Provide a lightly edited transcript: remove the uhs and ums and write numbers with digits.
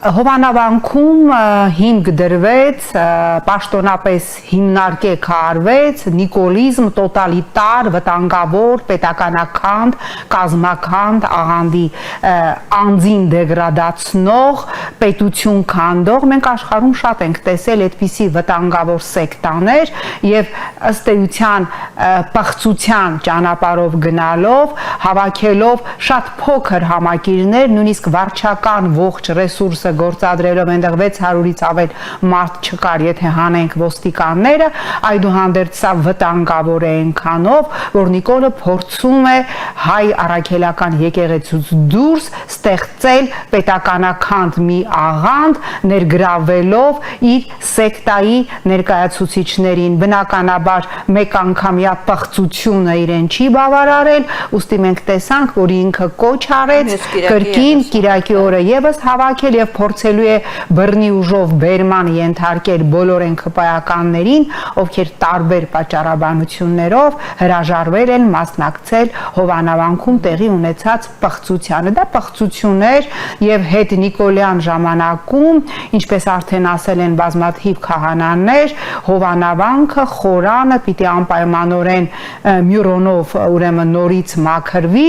Հովանավանքում հիմք դրվեց, պաշտոնապես հիմնարկեք արվեց նիկոլիզմ տոտալիտար, վտանգավոր, պետականաքանդ, կազմաքանդ, աղանդի անձին դեգրադացնող, պետություն քանդող, մենք աշխարհում շատ ենք տեսել այդպիսի վտանգավոր սեկտաներ եւ ըստ էության պղծության ճանապարհով գնալով, հավաքելով շատ փոքր համակիրներ, նույնիսկ վարչական ողջ ռեսուրսը գործադրելով այնտեղ 600-ից ավել մարդ չկար, եթե հանենք ոստիկանները, այդուհանդերձ սա վտանգավոր է այնքանով, որ Նիկոլը փորձում է հայ առաքելական եկեղեցուց դուրս ստեղծել պետականաքանդ մի աղանդ, ներգրավելով իր սեկտայի ներկայացուցիչներին, բնականաբար մեկ անգամյա պղծությունը իրեն չի բավարարել, ուստի մենք տեսանք, որ ինքը կոչ արեց կրկին Կիրակի օրը եւս հավաքել եւ փորձելու է բռնի ուժով բերման ենթարկել բոլոր NKՊ-ականներին, ովքեր տարբեր պատճառաբանություններով հրաժարվել են մասնակցել Հովանավանքում տեղի ունեցած պղծությանը։ Դա պղծություն էր եւ հետ Նիկոլյան ժամանակում, ինչպես արդեն ասել են բազմաթիվ քահանաներ, Հովանավանքը, խորանը պիտի անպայմանորեն մյուրոնով ուրեմն նորից մաքրվի